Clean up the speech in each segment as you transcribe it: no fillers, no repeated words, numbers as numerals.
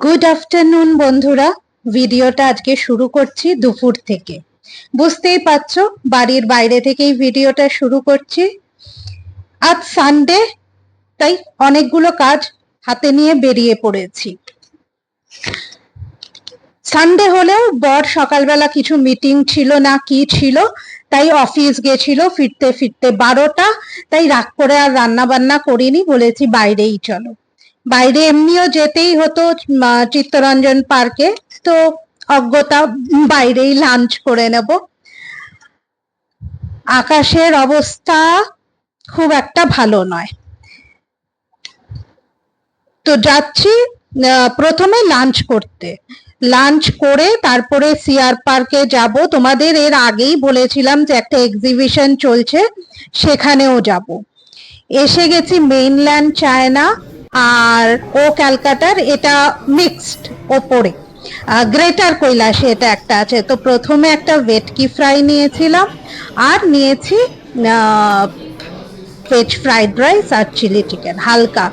Good afternoon বন্ধুরা। ভিডিওটা আজকে শুরু করছি দুপুর থেকে। বুঝতেই পারছো বাড়ির বাইরে থেকেই ভিডিওটা শুরু করছি। আজ সানডে, তাই অনেকগুলো কাজ হাতে নিয়ে বেরিয়ে পড়েছি। সানডে হলেও বর সকালবেলা কিছু মিটিং ছিল না কি ছিল, তাই অফিস গেছিল, ফিরতে ফিরতে 12টা। তাই রাগ করে আর রান্না বান্না করিনি, বলেছি বাইরেই চলো। বাইরে এমনিও যেতেই হতো চিত্তরঞ্জন পার্কে, তো অজ্ঞতা বাইরেই লাঞ্চ করে নেব। আকাশের অবস্থা খুব একটা ভালো নয়, তো যাচ্ছি প্রথমে লাঞ্চ করতে। লাঞ্চ করে তারপরে সিআর পার্কে যাব। তোমাদের এর আগেই বলেছিলাম যে একটা এক্সিবিশন চলছে, সেখানেও যাব। এসে গেছি মেইনল্যান্ড চায়না আর ও ক্যালকাটার, এটা মিক্সড ওপরে। গ্রেটার কৈলাসে এটা একটা আছে। তো প্রথমে একটা ভেটকি ফ্রাই নিয়েছিলাম, আর নিয়েছি ভেজ ফ্রাইড রাইস আর চিলি চিকেন হালকা।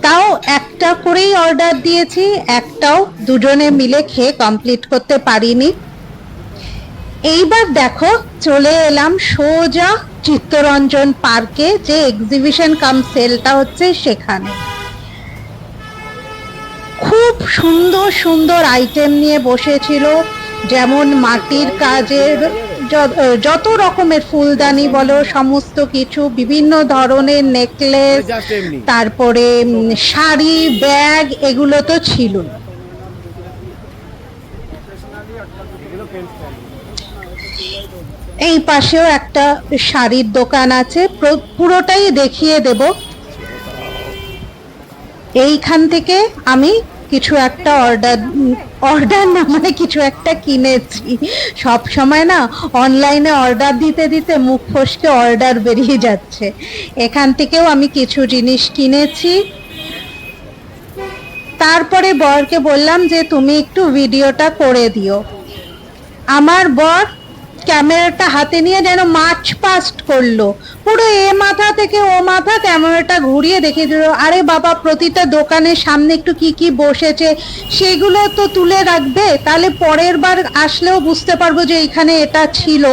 তাও একটা করেই অর্ডার দিয়েছি, একটাও দুজনে মিলে খেয়ে কমপ্লিট করতে পারিনি। এইবার দেখো চলে এলাম সোজা চিত্তরঞ্জন পার্কে, যে এক্সিবিশন কাম সেলটা হচ্ছে সেখানে। খুব সুন্দর সুন্দর আইটেম নিয়ে বসেছিল, যেমন মাটির কাজের যত রকমের ফুলদানি বলো, সমস্ত কিছু, বিভিন্ন ধরনের নেকলেস, তারপরে শাড়ি, ব্যাগ, এগুলো তো ছিল। এই পাশেও একটা শাড়ির দোকান আছে, পুরোটাই দেখিয়ে দেব। এইখান থেকে আমি কিছু একটা অর্ডার না মানে কিছু একটা কিনেছি। সব সময় না অনলাইনে অর্ডার দিতে দিতে মুখ ফসকে অর্ডার বেরিয়ে যাচ্ছে। এখান থেকেও আমি কিছু জিনিস কিনেছি। তারপরে বরকে বললাম যে তুমি একটু ভিডিওটা করে দিও। আমার বর ক্যামেরাটা হাতে নিয়ে যেন মার্চ পাস্ট করলো, পুরো এ মাথা থেকে ও মাথা ক্যামেরাটা ঘুরিয়ে দেখিয়ে দিল। আরে বাবা, প্রতিটা দোকানের সামনে একটু কি কি বসেছে সেগুলো তো তুলে রাখবে, তাহলে পরের বার আসলেও বুঝতে পারবো যে এইখানে এটা ছিল,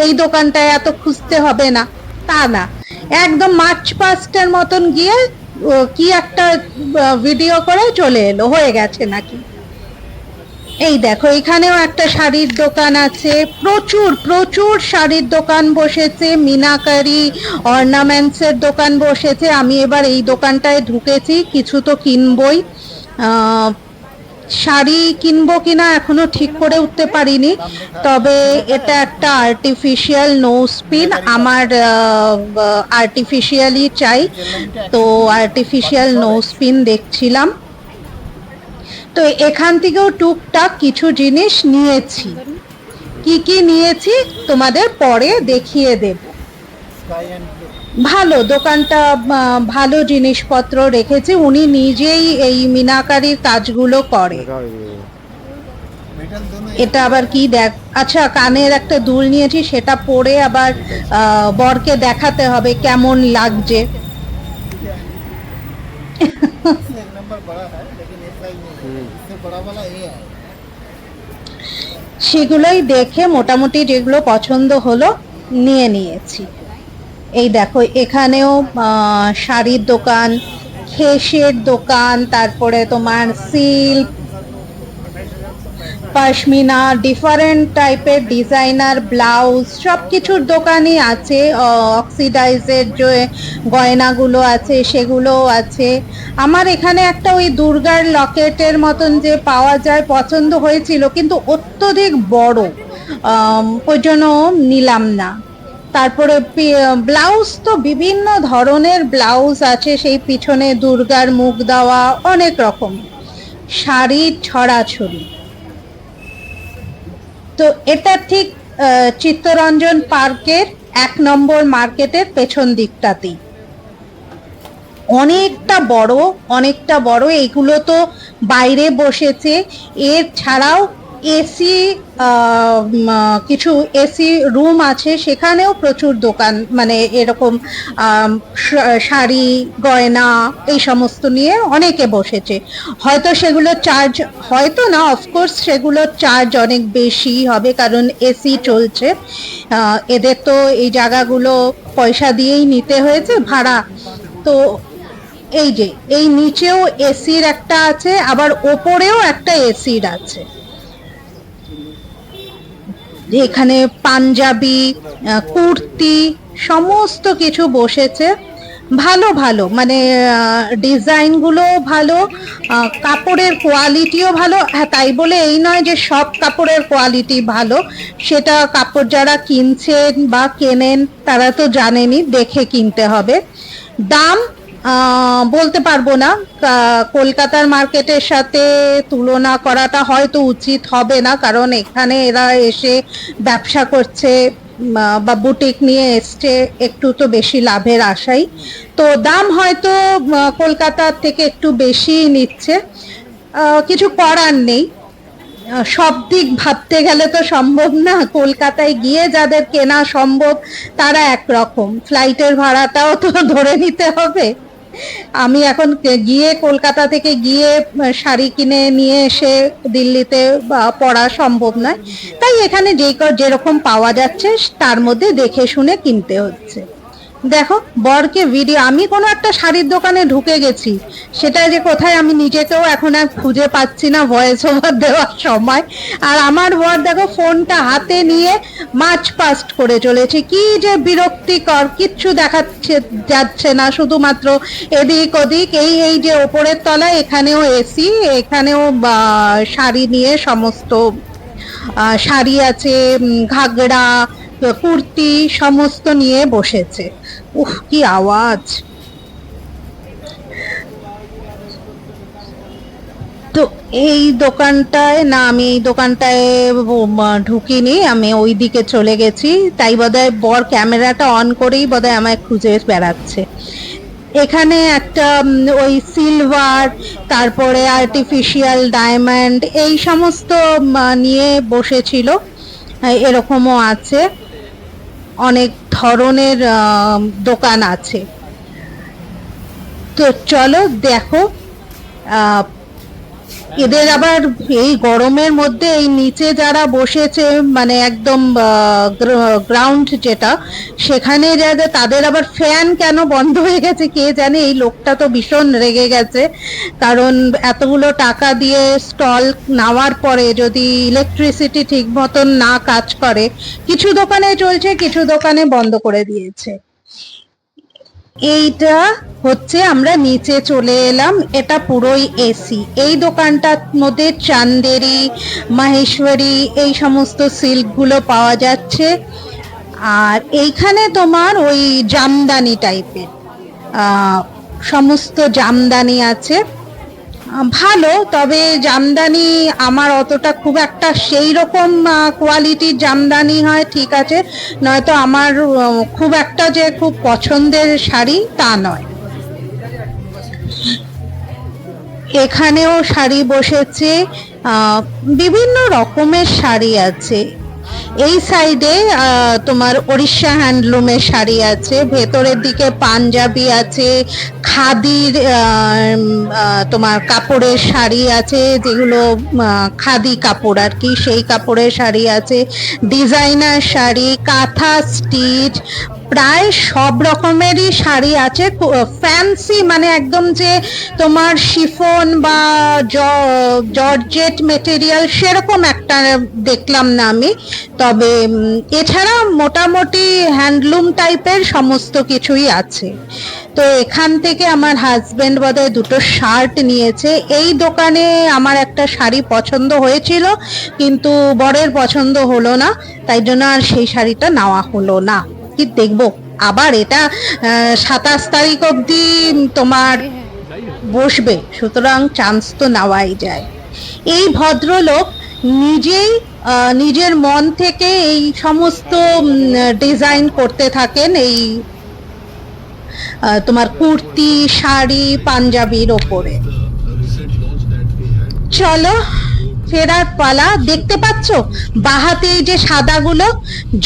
এই দোকানটায় এত খুঁজতে হবে না। তা না, একদম মার্চ পাস্টের মতন গিয়ে কি একটা ভিডিও করে চলে এলো, হয়ে গেছে নাকি। এই দেখো এখানেও একটা শাড়ির দোকান আছে, প্রচুর প্রচুর শাড়ির দোকান বসেছে, মিনাকারি অর্নামেন্টস এর দোকান বসেছে। আমি এবার এই দোকানটায় ঢুকেছি, কিছু তো কিনবই। শাড়ি কিনবো কিনা এখনো ঠিক করে উঠতে পারিনি, তবে এটা একটা আর্টিফিশিয়াল নোজ পিন, আমার আর্টিফিশিয়ালি চাই, তো আর্টিফিশিয়াল নোজ পিন দেখছিলাম। তো এখান থেকেও টুকটাক কিছু জিনিস নিয়েছি। কি কি নিয়েছি তোমাদের পরে দেখিয়ে দেব। ভালো দোকানটা, ভালো জিনিসপত্র রেখেছে, উনি নিজেই এই মিনাকারির কাজগুলো করে। এটা আবার কি দেখ, আচ্ছা কানের একটা দুল নিয়েছি, সেটা পরে আবার বরকে দেখাতে হবে কেমন লাগছে। সেগুলোই দেখে মোটামুটি যেগুলো পছন্দ হলো নিয়ে নিয়েছি। এই দেখো এখানেও শাড়ির দোকান, খেসের দোকান, তারপরে তোমার সিল্ক, পশমিনা, ডিফারেন্ট টাইপের ডিজাইনার ব্লাউজ, সব কিছুর দোকানই আছে। অক্সিডাইজের যে গয়নাগুলো আছে সেগুলোও আছে। আমার এখানে একটা ওই দুর্গার লকেটের মতন যে পাওয়া যায় পছন্দ হয়েছিল, কিন্তু অত্যধিক বড়, ওই জন্য নিলাম না। তারপরে ব্লাউজ তো বিভিন্ন ধরনের ব্লাউজ আছে, সেই পিছনে দুর্গার মুখ দেওয়া অনেক রকম, শাড়ির ছড়াছড়ি। তো এটা ঠিক চিত্তরঞ্জন পার্কের 1 নম্বর মার্কেটের পেছন দিকটাতেই। অনেকটা বড়, অনেকটা বড়। এগুলো তো বাইরে বসেছে, এর ছাড়াও এসি কিছু এসি রুম আছে, সেখানেও প্রচুর দোকান, মানে এরকম শাড়ি গয়না এই সমস্ত নিয়ে অনেকে বসেছে। হয়তো সেগুলো চার্জ, হয়তো না, অফকোর্স সেগুলোর চার্জ অনেক বেশি হবে, কারণ এসি চলছে। এদের তো এই জায়গাগুলো পয়সা দিয়েই নিতে হয়েছে ভাড়া। তো এই যে এই নিচেও এসির একটা আছে, আবার ওপরেও একটা এসির আছে। এখানে পাঞ্জাবি, কুর্তি সমস্ত কিছু বসেছে। ভালো ভালো, মানে ডিজাইনগুলো ভালো, কাপড়ের কোয়ালিটিও ভালো। হ্যাঁ, তাই বলে এই নয় যে সব কাপড়ের কোয়ালিটি ভালো, সেটা কাপড় যারা কিনছেন বা কেনেন তারা তো জানেনই, দেখে কিনতে হবে। দাম বলতে পারবো না, কলকাতার মার্কেটের সাথে তুলনা করাটা হয়তো উচিত হবে না, কারণ এখানে এরা এসে ব্যবসা করছে বা বুটিক নিয়ে এসছে, একটু তো বেশি লাভের আশাই। তো দাম হয়তো কলকাতার থেকে একটু বেশি নিচ্ছে, কিছু করার নেই। সব দিক ভাবতে গেলে তো সম্ভব না, কলকাতায় গিয়ে যাদের কেনা সম্ভব তারা একরকম, ফ্লাইটের ভাড়াটাও তো ধরে নিতে হবে। আমি এখন গিয়ে কলকাতা থেকে গিয়ে শাড়ি কিনে নিয়ে এসে দিল্লিতে পরা সম্ভব নয়, তাই এখানে যেরকম পাওয়া যাচ্ছে তার মধ্যে দেখে শুনে কিনতে হচ্ছে। দেখো বরকে ভিডিও, আমি কোনো একটা শাড়ির দোকানে ঢুকে গেছি, সেটা যে কোথায় আমি নিজেকেও এখন আর খুঁজে পাচ্ছি না ভয়েস ওভার দেওয়ার সময়। আর আমার বর দেখো ফোনটা হাতে নিয়ে মাছ পাস্ট করে চলেছে, কি যে বিরক্তিকর, কিচ্ছু দেখাচ্ছে যাচ্ছে না, শুধুমাত্র এদিক ওদিক। এই যে ওপরের তলায় এখানেও এসি, এখানেও শাড়ি নিয়ে সমস্ত শাড়ি আছে, ঘাগড়া কুর্তি সমস্ত নিয়ে বসেছে। উফ কি আওয়াজ! তো এই দোকানটায় না, আমি এই দোকানটায় ঢুকিনি, আমি ওই দিকে চলে গেছি, তাই বোধহয় বর ক্যামেরাটা অন করেই বোধহয় আমায় খুঁজে বেড়াচ্ছে। এখানে একটা ওই সিলভার, তারপরে আর্টিফিশিয়াল ডায়মন্ড এই সমস্ত নিয়ে বসেছিল, এরকমও আছে, অনেক ধরনের দোকান আছে। তো চলো দেখো, এদের আবার এই গরমের মধ্যে এই নিচে যারা বসেছে, মানে একদম গ্রাউন্ড যেটা, সেখানে যাদের, তাদের আবার ফ্যান কেন বন্ধ হয়ে গেছে কে জানে। এই লোকটা তো ভীষণ রেগে গেছে, কারণ এতগুলো টাকা দিয়ে স্টল নেওয়ার পরে যদি ইলেকট্রিসিটি ঠিক মতন না কাজ করে, কিছু দোকানে চলছে কিছু দোকানে বন্ধ করে দিয়েছে। এইটা হচ্ছে, আমরা নিচে চলে এলাম, এটা পুরোই এসি। এই দোকানটার মধ্যে চান্দেরি, মাহেশ্বরী এই সমস্ত সিল্ক গুলো পাওয়া যাচ্ছে। আর এইখানে তোমার ওই জামদানি টাইপের সমস্ত জামদানি আছে, ভালো। তবে জামদানি আমার অতটা খুব একটা সেই রকম কোয়ালিটির জামদানি হয় ঠিক আছে, নয়তো আমার খুব একটা যে খুব পছন্দের শাড়ি তা নয়। এখানেও শাড়ি বসেছে, বিভিন্ন রকমের শাড়ি আছে। এই সাইডে তোমার ওড়িশা হ্যান্ডলুমের শাড়ি আছে, ভেতরের দিকে পাঞ্জাবি আছে, খাদির তোমার কাপড়ের শাড়ি আছে, যেগুলো খাদি কাপড় আর কি, সেই কাপড়ের শাড়ি আছে, ডিজাইনার শাড়ি, কাঁথা স্টিচ, প্রায় সব রকমেরই শাড়ি আছে। ফ্যান্সি মানে একদম যে তোমার শিফন বা জর্জেট মেটেরিয়াল সেরকম একটা দেখলাম না আমি, তবে এছাড়া মোটামুটি হ্যান্ডলুম টাইপের সমস্ত কিছুই আছে। তো এখান থেকে আমার হাজবেন্ড বোধহয় দুটো শার্ট নিয়েছে। এই দোকানে আমার একটা শাড়ি পছন্দ হয়েছিল, কিন্তু বরের পছন্দ হলো না, তাই জন্য আর সেই শাড়িটা নেওয়া হলো না। কি দেখবো, আবার এটা 27 তারিখ অবধি তোমার বসবে, সুতরাং চান্স তো নেওয়াই যায়। এই ভদ্রলোক নিজেই নিজের মন থেকে এই সমস্ত ডিজাইন করতে থাকেন, এই তোমার কুর্তি, শাড়ি, পাঞ্জাবির ওপরে। চলো ফেরার পালা। দেখতে পাচ্ছ বাহাতে এই যে সাদাগুলো,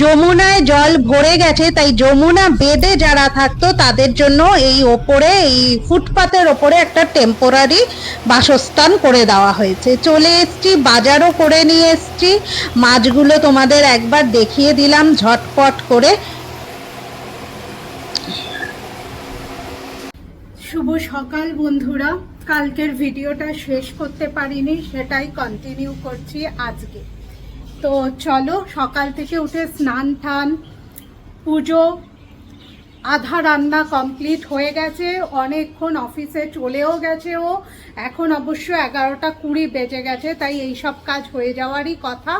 যমুনায় জল ভরে গেছে, তাই যমুনা বেদে যারা থাকতো তাদের জন্য এই ওপরে, এই ফুটপাতের ওপরে একটা টেম্পোরারি বাসস্থান করে দেওয়া হয়েছে। চলে এসছি, বাজারও করে নিয়ে এসছি, মাছগুলো তোমাদের একবার দেখিয়ে দিলাম ঝটপট করে। শুভ সকাল বন্ধুরা, কালকের ভিডিওটা শেষ করতে পারিনি, সেটাই কন্টিনিউ করছি আজকে। তো চলো, সকাল থেকে উঠে স্নান টান, পুজো, আধা রান্না কমপ্লিট হয়ে গেছে, অনেকক্ষণ অফিসে চলেও গেছে ও, এখন অবশ্য 11:20 বেজে গেছে, তাই এই সব কাজ হয়ে যাওয়ারই কথা।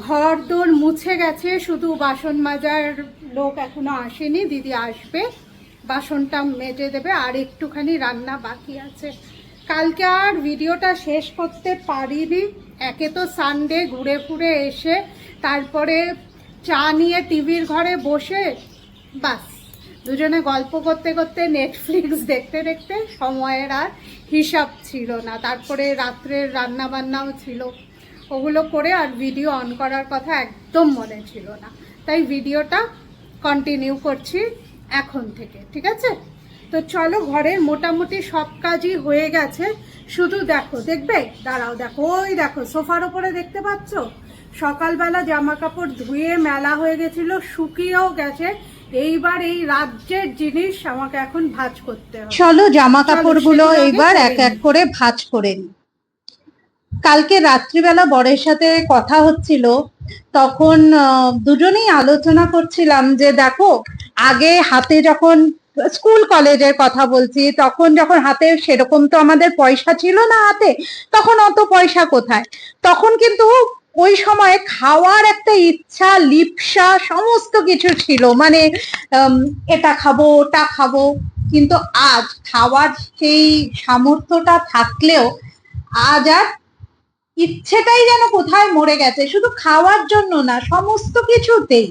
ঘর দোর মুছে গেছে, শুধু বাসন মাজার লোক এখনো আসেনি, দিদি আসবে, বাসনটা মেজে দেবে, আর একটুখানি রান্না বাকি আছে। কালকে আর ভিডিওটা শেষ করতে পারিনি, একে তো সানডে, ঘুরে ফুরে এসে তারপরে চা নিয়ে টিভির ঘরে বসে বাস দুজনে গল্প করতে করতে নেটফ্লিক্স দেখতে দেখতে সময়ের আর হিসাব ছিল না। তারপরে রাত্রের রান্না বান্নাও ছিল, ওগুলো করে আর ভিডিও অন করার কথা একদম মনে ছিল না, তাই ভিডিওটা কন্টিনিউ করছি এখন থেকে, ঠিক আছে? তো চলো, ঘরের মোটামুটি সব কাজই হয়ে গেছে, শুধু দেখো, দেখবে, দাঁড়াও, দেখো, ওই দেখো সোফার ওপরে দেখতে পাচ্ছ, সকালবেলা জামা কাপড় ধুয়ে মেলা হয়ে গেছিল, শুকিয়েও গেছে। এইবার এই রাজ্যের জিনিস আমাকে এখন ভাঁজ করতে হবে। চলো জামা কাপড়গুলো এইবার এক এক করে ভাঁজ করে নিই। কালকে রাত্রিবেলা বরের সাথে কথা হচ্ছিল, তখন দুজনেই আলোচনা করছিলাম যে দেখো, আগে হাতে যখন স্কুল কলেজের কথা বলছি, তখন যখন হাতে সেরকম তো আমাদের পয়সা ছিল না হাতে, তখন অত পয়সা কোথায়, তখন কিন্তু ওই সময় খাওয়ার একটা ইচ্ছা, লিপ্সা, সমস্ত কিছু ছিল, মানে এটা খাবো ওটা খাবো। কিন্তু আজ খাওয়ার সেই সামর্থ্যটা থাকলেও আজ আর ইচ্ছেটাই যেন কোথায় মরে গেছে, শুধু খাওয়ার জন্য না, সমস্ত কিছুতেই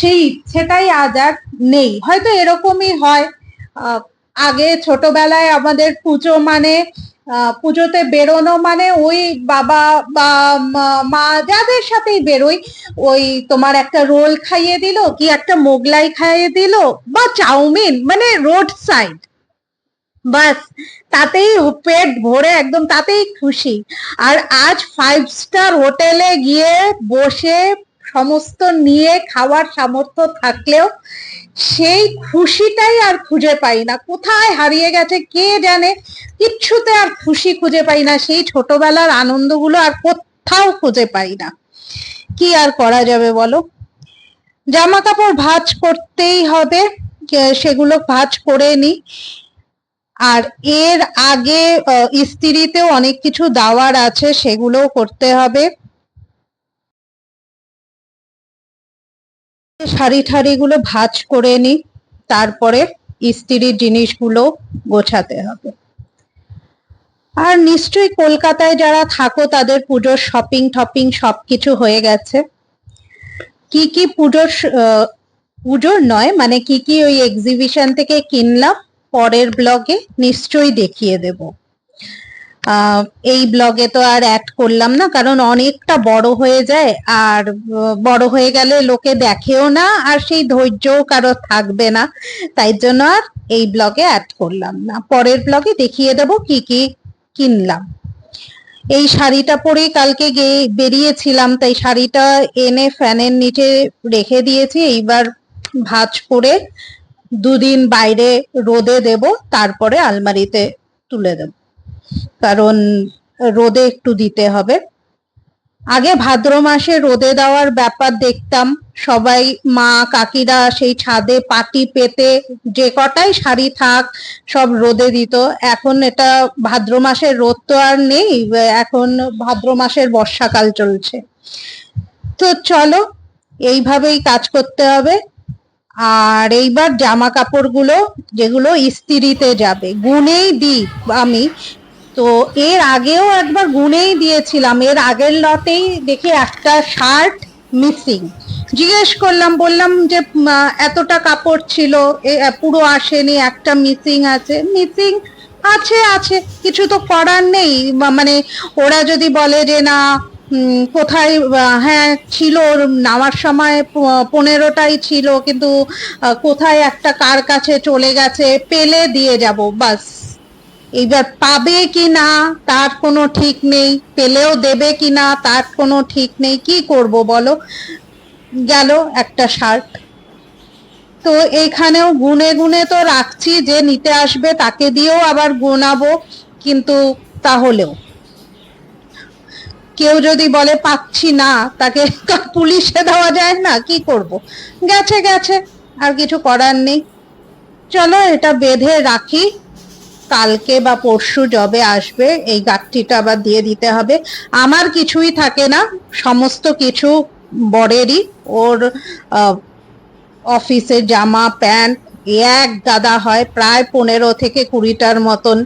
সেই ইচ্ছেটাই আজ আর নেই। হয়তো এরকমই হয়, আগে ছোটবেলায় আমাদের পুজো মানে, পুজোতে বেরোনো মানে ওই বাবা বা মা যাদের সাথেই বেরোই, ওই তোমার একটা রোল খাইয়ে দিল, কি একটা মোগলাই খাইয়ে দিল, বা চাউমিন, মানে রোড সাইড, বাস তাতেই পেট ভরে একদম, তাতেই খুশি। আর আজ 5 স্টার হোটেলে গিয়ে বসে সমস্ত নিয়ে খাওয়ার সামর্থ্য থাকলেও সেই খুশিটাই আর খুঁজে পাই না, কোথায় হারিয়ে গেছে কে জানে, কিচ্ছুতে আর খুশি খুঁজে পাই না, সেই ছোটবেলার আনন্দগুলো আর কোথাও খুঁজে পাই না। কি আর করা যাবে বলো, জামা কাপড় ভাঁজ করতেই হবে, সেগুলো ভাঁজ করে নি। আর এর আগে ইস্ত্রিতেও অনেক কিছু দেওয়ার আছে, সেগুলোও করতে হবে। শাড়ি ঠাড়িগুলো ভাঁজ করে নি, তারপরে ইস্ত্রির জিনিসগুলো গোছাতে হবে। আর নিশ্চয়ই কলকাতায় যারা থাকো তাদের পুজোর শপিং টপিং সবকিছু হয়ে গেছে। কি কি পুজোর নয়, মানে কি কি ওই এক্সিবিশন থেকে কিনলাম পরের ব্লগে নিশ্চয়ই দেখিয়ে দেব। এই ব্লগে তো আর অ্যাড করলাম না, কারণ অনেকটা বড় হয়ে যায়, আর বড় হয়ে গেলে লোকে দেখেও না, আর সেই ধৈর্যও কারো থাকবে না, তাই জন্য আর এই ব্লগে অ্যাড করলাম না। পরের ব্লগে দেখিয়ে দেব কি কি কিনলাম। এই শাড়িটা পরেই কালকে বেরিয়েছিলাম, তাই শাড়িটা এনে ফ্যানের নিচে রেখে দিয়েছি, এইবার ভাঁজ করে 2 দিন বাইরে রোদে দেব, তারপরে আলমারিতে তুলে দেব, কারণ রোদে একটু দিতে হবে। আগে ভাদ্র মাসে রোদে দেওয়ার ব্যাপার দেখতাম, সবাই মা কাকিরা সেই ছাদে পাটি পেতে যে কটাই শাড়ি থাক সব রোদে দিত। এখন এটা ভাদ্র মাসের রোদ তো আর নেই, এখন ভাদ্র মাসের বর্ষাকাল চলছে। তো চলো, এইভাবেই কাজ করতে হবে। আর এইবার জামা কাপড়গুলো যেগুলো ইস্ত্রিতে যাবে গুনেই দিই আমি, তো এর আগেও একবার গুনেই দিয়েছিলাম, এর আগের লটেই দেখি একটা শার্ট মিসিং। জিজ্ঞেস করলাম, বললাম যে এতটা কাপড় ছিল, পুরো আসেনি, একটা মিসিং আছে। মিসিং আছে আছে, কিছু তো করার নেই। মানে ওরা যদি বলে যে না কোথায়, হ্যাঁ ছিল ওর নামার সময় 15টাই ছিল, কিন্তু কোথায় একটা কার কাছে চলে গেছে, পেলে দিয়ে যাব বাস। এইবার পাবে কি না তার কোনো ঠিক নেই, পেলেও দেবে কি না তার কোনো ঠিক নেই, কি করব বলো। গেল একটা শার্ট, তো এইখানেও গুনে গুনে তো রাখছি, যে নিতে আসবে তাকে দিয়েও আবার গোনাবো, কিন্তু তাহলেও কেউ যদি বলে পাচ্ছি না, তাকে পুলিশে দেওয়া যায় না, কি করব। গেছে গেছে, আর কিছু করার নেই। চলো এটা বেঁধে রাখি, কালকে বা পরশু যবে আসবে এই গাঁটটিটা আবার দিয়ে দিতে হবে। আমার কিছুই থাকে না, সমস্ত কিছু বরেরই। ওর অফিসের জামা প্যান্ট এক গাদা হয়, প্রায় 15 থেকে 20টার মতন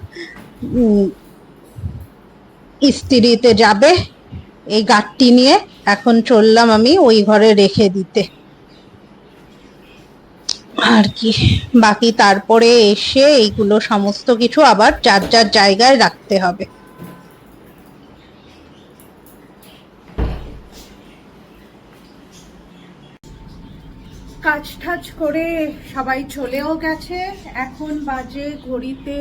ইস্ত্রিতে যাবে। এই গাঁটটি নিয়ে এখন চললাম আমি ওই ঘরে রেখে দিতে, আর কি। বাকি তারপরে এসে এইগুলো সমস্ত কিছু আবার যার যার জায়গায় রাখতে হবে। কাজ টাজ করে সবাই চলেও গেছে। এখন বাজে ঘড়িতে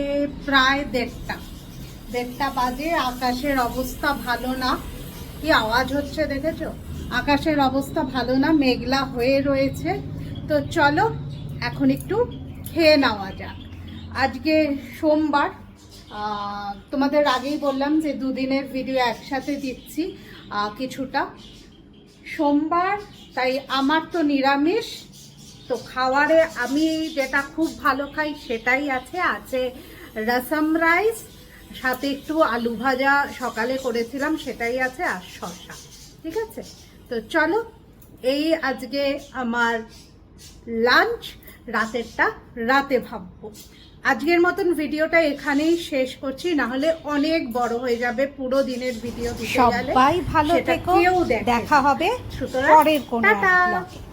প্রায় 1:30 বাজে। আকাশের অবস্থা ভালো না, কি আওয়াজ হচ্ছে দেখেছো? আকাশের অবস্থা ভালো না, মেঘলা হয়ে রয়েছে। তো চলো এখন একটু খেয়ে নেওয়া যাক। আজকে সোমবার, তোমাদের আগেই বললাম যে দুদিনের ভিডিও একসাথে দিচ্ছি। কিছুটা সোমবার, তাই আমার তো নিরামিষ। তো খাওয়ারে আমি যেটা খুব ভালো খাই সেটাই আছে রসম রাইস, সাথে একটু আলু ভাজা সকালে করেছিলাম সেটাই আছে, আর শসা। ঠিক আছে, তো চলো এই আজকে আমার লাঞ্চ, রাতেরটা রাতে ভাববো। আজকের মতন ভিডিওটা এখানেই শেষ করছি, না হলে অনেক বড় হয়ে যাবে। পুরো দিনের ভিডিও দিতে গেলে সবাই ভালো থেকো, দেখা হবে সুতরাং পরের কোনো টাটা। ব্লগে।